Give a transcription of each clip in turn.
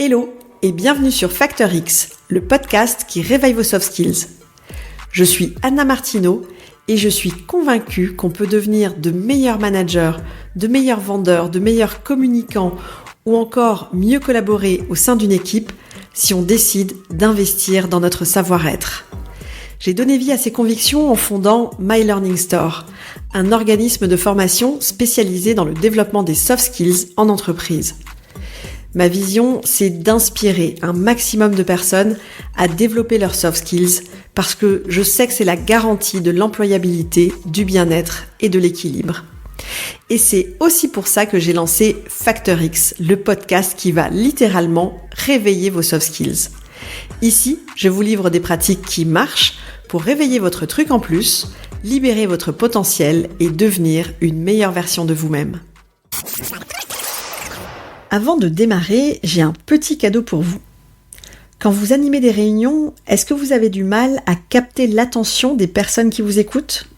Hello et bienvenue sur Factor X, le podcast qui réveille vos soft skills. Je suis Anna Martineau et je suis convaincue qu'on peut devenir de meilleurs managers, de meilleurs vendeurs, de meilleurs communicants ou encore mieux collaborer au sein d'une équipe si on décide d'investir dans notre savoir-être. J'ai donné vie à ces convictions en fondant My Learning Store, un organisme de formation spécialisé dans le développement des soft skills en entreprise. Ma vision, c'est d'inspirer un maximum de personnes à développer leurs soft skills parce que je sais que c'est la garantie de l'employabilité, du bien-être et de l'équilibre. Et c'est aussi pour ça que j'ai lancé Factor X, le podcast qui va littéralement réveiller vos soft skills. Ici, je vous livre des pratiques qui marchent pour réveiller votre truc en plus, libérer votre potentiel et devenir une meilleure version de vous-même. Avant de démarrer, j'ai un petit cadeau pour vous. Quand vous animez des réunions, est-ce que vous avez du mal à capter l'attention des personnes qui vous écoutent ?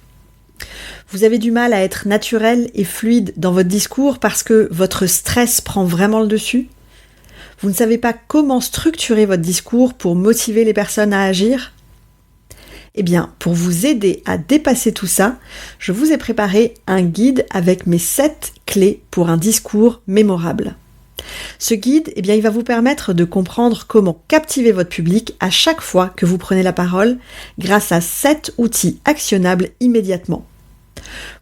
Vous avez du mal à être naturel et fluide dans votre discours parce que votre stress prend vraiment le dessus ? Vous ne savez pas comment structurer votre discours pour motiver les personnes à agir ? Eh bien, pour vous aider à dépasser tout ça, je vous ai préparé un guide avec mes 7 clés pour un discours mémorable. Ce guide, il va vous permettre de comprendre comment captiver votre public à chaque fois que vous prenez la parole grâce à 7 outils actionnables immédiatement.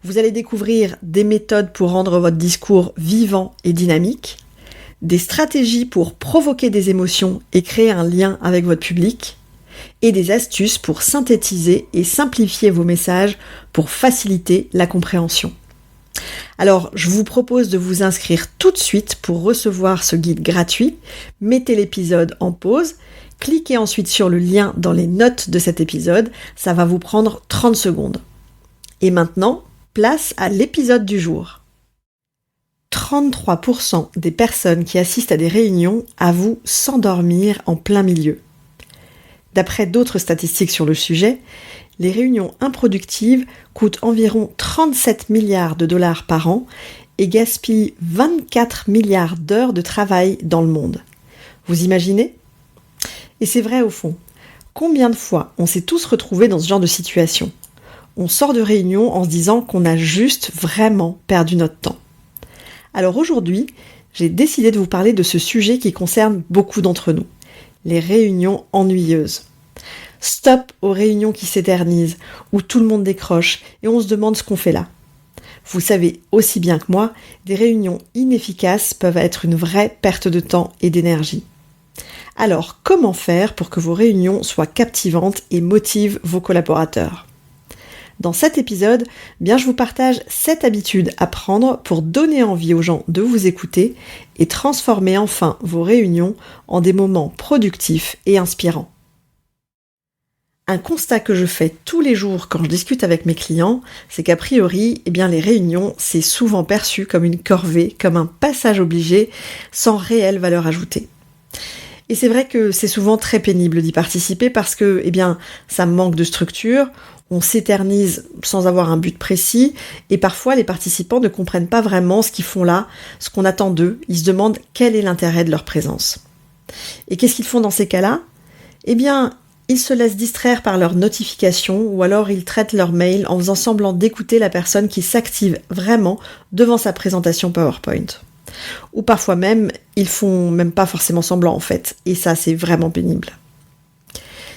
Vous allez découvrir des méthodes pour rendre votre discours vivant et dynamique, des stratégies pour provoquer des émotions et créer un lien avec votre public, et des astuces pour synthétiser et simplifier vos messages pour faciliter la compréhension. Alors, je vous propose de vous inscrire tout de suite pour recevoir ce guide gratuit. Mettez l'épisode en pause, cliquez ensuite sur le lien dans les notes de cet épisode, ça va vous prendre 30 secondes. Et maintenant, place à l'épisode du jour. 33% des personnes qui assistent à des réunions avouent s'endormir en plein milieu. D'après d'autres statistiques sur le sujet, les réunions improductives coûtent environ 37 milliards de dollars par an et gaspillent 24 milliards d'heures de travail dans le monde. Vous imaginez ? Et c'est vrai au fond. Combien de fois on s'est tous retrouvés dans ce genre de situation ? On sort de réunion en se disant qu'on a juste vraiment perdu notre temps. Alors aujourd'hui, j'ai décidé de vous parler de ce sujet qui concerne beaucoup d'entre nous. Les réunions ennuyeuses. Stop aux réunions qui s'éternisent, où tout le monde décroche et on se demande ce qu'on fait là. Vous savez aussi bien que moi, des réunions inefficaces peuvent être une vraie perte de temps et d'énergie. Alors, comment faire pour que vos réunions soient captivantes et motivent vos collaborateurs ? Dans cet épisode, je vous partage 7 habitudes à prendre pour donner envie aux gens de vous écouter et transformer enfin vos réunions en des moments productifs et inspirants. Un constat que je fais tous les jours quand je discute avec mes clients, c'est qu'a priori, les réunions, c'est souvent perçu comme une corvée, comme un passage obligé, sans réelle valeur ajoutée. Et c'est vrai que c'est souvent très pénible d'y participer parce que, ça manque de structure, on s'éternise sans avoir un but précis, et parfois les participants ne comprennent pas vraiment ce qu'ils font là, ce qu'on attend d'eux, ils se demandent quel est l'intérêt de leur présence. Et qu'est-ce qu'ils font dans ces cas-là ? Ils se laissent distraire par leurs notifications ou alors ils traitent leur mail en faisant semblant d'écouter la personne qui s'active vraiment devant sa présentation PowerPoint. Ou parfois même, ils font même pas forcément semblant en fait, et ça c'est vraiment pénible.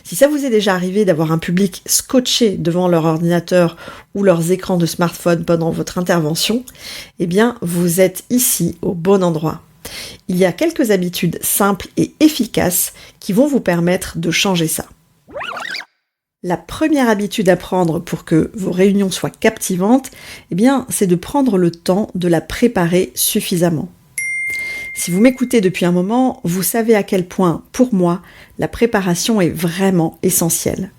Si ça vous est déjà arrivé d'avoir un public scotché devant leur ordinateur ou leurs écrans de smartphone pendant votre intervention, vous êtes ici au bon endroit. Il y a quelques habitudes simples et efficaces qui vont vous permettre de changer ça. La première habitude à prendre pour que vos réunions soient captivantes, c'est de prendre le temps de la préparer suffisamment. Si vous m'écoutez depuis un moment, vous savez à quel point, pour moi, la préparation est vraiment essentielle.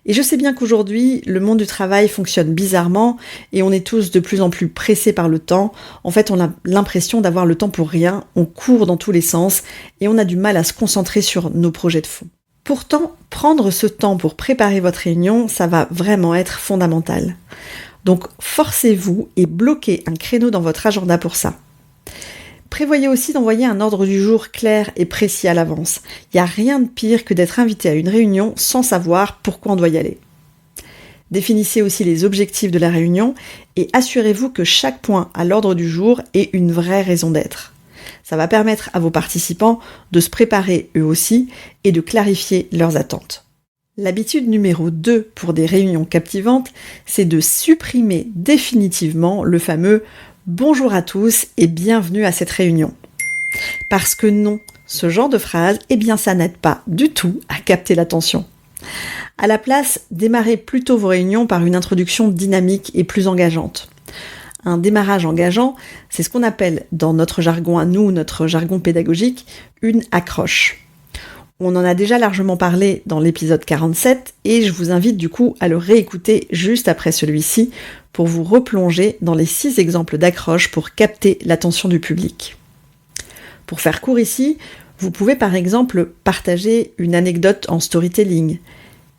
Et je sais bien qu'aujourd'hui, le monde du travail fonctionne bizarrement et on est tous de plus en plus pressés par le temps. En fait, on a l'impression d'avoir le temps pour rien, on court dans tous les sens et on a du mal à se concentrer sur nos projets de fond. Pourtant, prendre ce temps pour préparer votre réunion, ça va vraiment être fondamental. Donc, forcez-vous et bloquez un créneau dans votre agenda pour ça. Prévoyez aussi d'envoyer un ordre du jour clair et précis à l'avance. Il n'y a rien de pire que d'être invité à une réunion sans savoir pourquoi on doit y aller. Définissez aussi les objectifs de la réunion et assurez-vous que chaque point à l'ordre du jour ait une vraie raison d'être. Ça va permettre à vos participants de se préparer eux aussi et de clarifier leurs attentes. L'habitude numéro 2 pour des réunions captivantes, c'est de supprimer définitivement le fameux « Bonjour à tous et bienvenue à cette réunion ». Parce que non, ce genre de phrase, ça n'aide pas du tout à capter l'attention. À la place, démarrez plutôt vos réunions par une introduction dynamique et plus engageante. Un démarrage engageant, c'est ce qu'on appelle dans notre jargon à nous, notre jargon pédagogique, une accroche. On en a déjà largement parlé dans l'épisode 47 et je vous invite du coup à le réécouter juste après celui-ci pour vous replonger dans les 6 exemples d'accroche pour capter l'attention du public. Pour faire court ici, vous pouvez par exemple partager une anecdote en storytelling,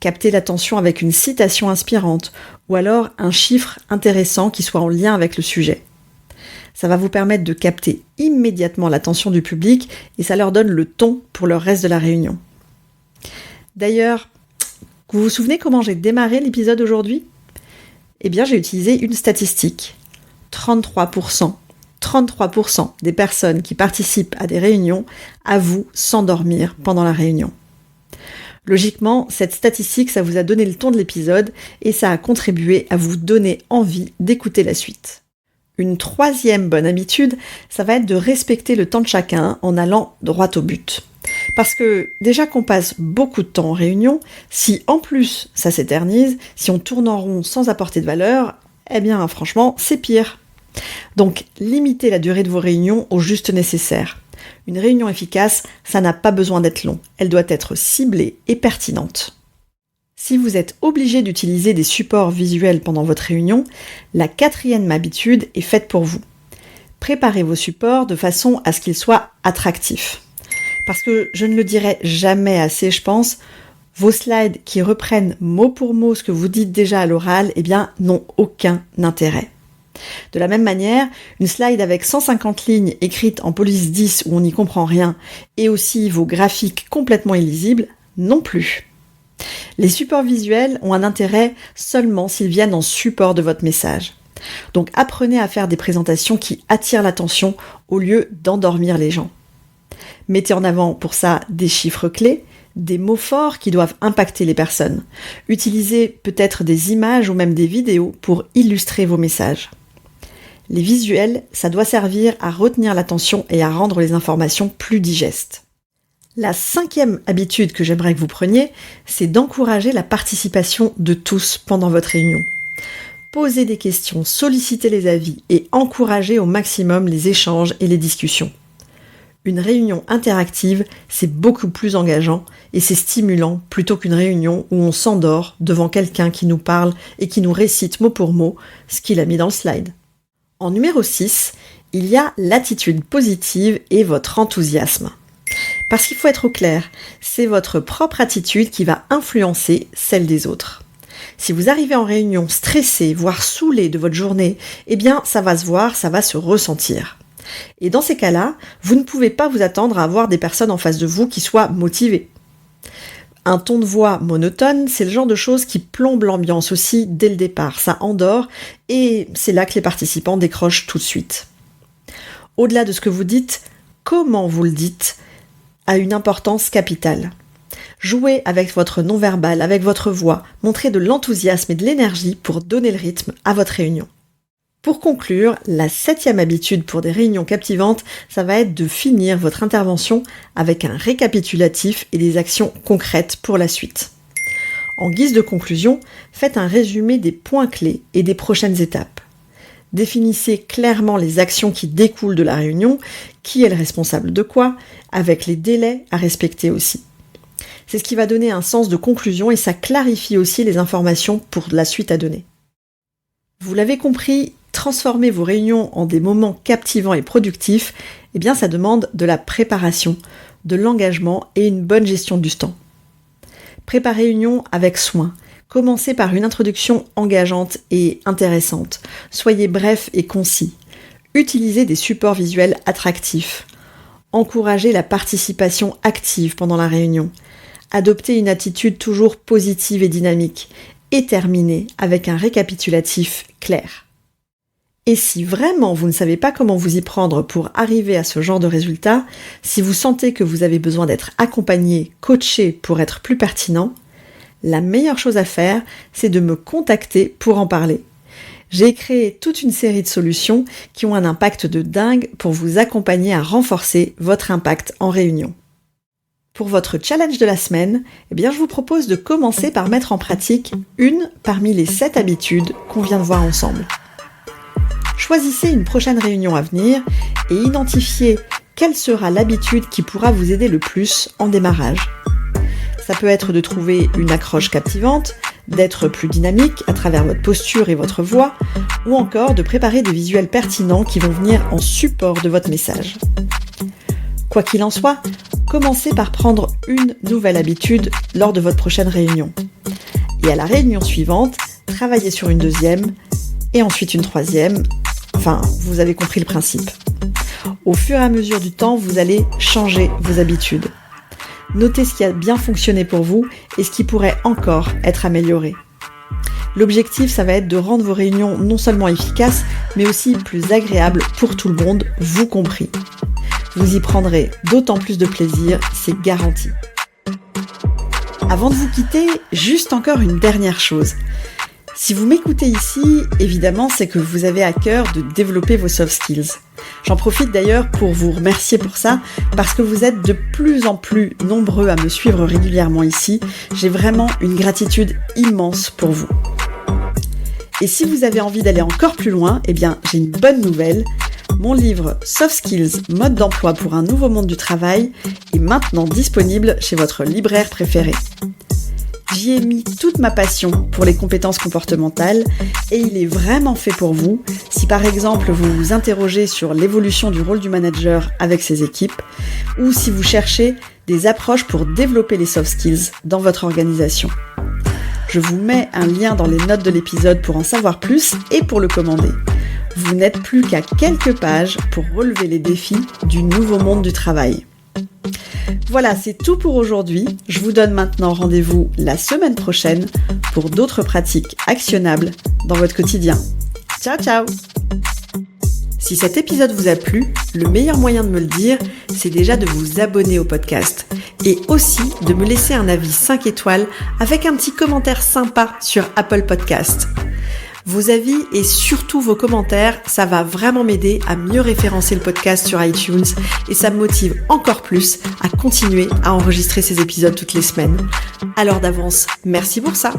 capter l'attention avec une citation inspirante ou alors un chiffre intéressant qui soit en lien avec le sujet. Ça va vous permettre de capter immédiatement l'attention du public et ça leur donne le ton pour le reste de la réunion. D'ailleurs, vous vous souvenez comment j'ai démarré l'épisode aujourd'hui ? J'ai utilisé une statistique. 33% des personnes qui participent à des réunions avouent s'endormir pendant la réunion. Logiquement, cette statistique, ça vous a donné le ton de l'épisode et ça a contribué à vous donner envie d'écouter la suite. Une 3e bonne habitude, ça va être de respecter le temps de chacun en allant droit au but. Parce que déjà qu'on passe beaucoup de temps en réunion, si en plus ça s'éternise, si on tourne en rond sans apporter de valeur, franchement, c'est pire. Donc, limitez la durée de vos réunions au juste nécessaire. Une réunion efficace, ça n'a pas besoin d'être long. Elle doit être ciblée et pertinente. Si vous êtes obligé d'utiliser des supports visuels pendant votre réunion, la 4e habitude est faite pour vous. Préparez vos supports de façon à ce qu'ils soient attractifs. Parce que je ne le dirai jamais assez, je pense, vos slides qui reprennent mot pour mot ce que vous dites déjà à l'oral, n'ont aucun intérêt. De la même manière, une slide avec 150 lignes écrites en police 10 où on n'y comprend rien, et aussi vos graphiques complètement illisibles, non plus. Les supports visuels ont un intérêt seulement s'ils viennent en support de votre message. Donc apprenez à faire des présentations qui attirent l'attention au lieu d'endormir les gens. Mettez en avant pour ça des chiffres clés, des mots forts qui doivent impacter les personnes. Utilisez peut-être des images ou même des vidéos pour illustrer vos messages. Les visuels, ça doit servir à retenir l'attention et à rendre les informations plus digestes. La 5e habitude que j'aimerais que vous preniez, c'est d'encourager la participation de tous pendant votre réunion. Posez des questions, sollicitez les avis et encouragez au maximum les échanges et les discussions. Une réunion interactive, c'est beaucoup plus engageant et c'est stimulant plutôt qu'une réunion où on s'endort devant quelqu'un qui nous parle et qui nous récite mot pour mot ce qu'il a mis dans le slide. En numéro 6, il y a l'attitude positive et votre enthousiasme. Parce qu'il faut être au clair, c'est votre propre attitude qui va influencer celle des autres. Si vous arrivez en réunion stressé, voire saoulé de votre journée, ça va se voir, ça va se ressentir. Et dans ces cas-là, vous ne pouvez pas vous attendre à avoir des personnes en face de vous qui soient motivées. Un ton de voix monotone, c'est le genre de choses qui plombe l'ambiance aussi dès le départ. Ça endort et c'est là que les participants décrochent tout de suite. Au-delà de ce que vous dites, comment vous le dites a une importance capitale. Jouez avec votre non-verbal, avec votre voix, montrez de l'enthousiasme et de l'énergie pour donner le rythme à votre réunion. Pour conclure, la 7e habitude pour des réunions captivantes, ça va être de finir votre intervention avec un récapitulatif et des actions concrètes pour la suite. En guise de conclusion, faites un résumé des points clés et des prochaines étapes. Définissez clairement les actions qui découlent de la réunion, qui est le responsable de quoi, avec les délais à respecter aussi. C'est ce qui va donner un sens de conclusion et ça clarifie aussi les informations pour la suite à donner. Vous l'avez compris, transformer vos réunions en des moments captivants et productifs, ça demande de la préparation, de l'engagement et une bonne gestion du temps. Préparez réunion avec soin. Commencez par une introduction engageante et intéressante. Soyez bref et concis. Utilisez des supports visuels attractifs. Encouragez la participation active pendant la réunion. Adoptez une attitude toujours positive et dynamique. Et terminez avec un récapitulatif clair. Et si vraiment vous ne savez pas comment vous y prendre pour arriver à ce genre de résultat, si vous sentez que vous avez besoin d'être accompagné, coaché pour être plus pertinent, la meilleure chose à faire, c'est de me contacter pour en parler. J'ai créé toute une série de solutions qui ont un impact de dingue pour vous accompagner à renforcer votre impact en réunion. Pour votre challenge de la semaine, je vous propose de commencer par mettre en pratique une parmi les 7 habitudes qu'on vient de voir ensemble. Choisissez une prochaine réunion à venir et identifiez quelle sera l'habitude qui pourra vous aider le plus en démarrage. Ça peut être de trouver une accroche captivante, d'être plus dynamique à travers votre posture et votre voix, ou encore de préparer des visuels pertinents qui vont venir en support de votre message. Quoi qu'il en soit, commencez par prendre une nouvelle habitude lors de votre prochaine réunion. Et à la réunion suivante, travaillez sur une deuxième, et ensuite une troisième. Enfin, vous avez compris le principe. Au fur et à mesure du temps, vous allez changer vos habitudes. Notez ce qui a bien fonctionné pour vous et ce qui pourrait encore être amélioré. L'objectif, ça va être de rendre vos réunions non seulement efficaces, mais aussi plus agréables pour tout le monde, vous compris. Vous y prendrez d'autant plus de plaisir, c'est garanti. Avant de vous quitter, juste encore une dernière chose. Si vous m'écoutez ici, évidemment, c'est que vous avez à cœur de développer vos soft skills. J'en profite d'ailleurs pour vous remercier pour ça, parce que vous êtes de plus en plus nombreux à me suivre régulièrement ici. J'ai vraiment une gratitude immense pour vous. Et si vous avez envie d'aller encore plus loin, j'ai une bonne nouvelle. Mon livre Soft Skills, mode d'emploi pour un nouveau monde du travail est maintenant disponible chez votre libraire préféré. J'y ai mis toute ma passion pour les compétences comportementales et il est vraiment fait pour vous si par exemple vous vous interrogez sur l'évolution du rôle du manager avec ses équipes ou si vous cherchez des approches pour développer les soft skills dans votre organisation. Je vous mets un lien dans les notes de l'épisode pour en savoir plus et pour le commander. Vous n'êtes plus qu'à quelques pages pour relever les défis du nouveau monde du travail. Voilà, c'est tout pour aujourd'hui. Je vous donne maintenant rendez-vous la semaine prochaine pour d'autres pratiques actionnables dans votre quotidien. Ciao, ciao! Si cet épisode vous a plu, le meilleur moyen de me le dire, c'est déjà de vous abonner au podcast et aussi de me laisser un avis 5 étoiles avec un petit commentaire sympa sur Apple Podcast. Vos avis et surtout vos commentaires, ça va vraiment m'aider à mieux référencer le podcast sur iTunes et ça me motive encore plus à continuer à enregistrer ces épisodes toutes les semaines. Alors d'avance, merci pour ça.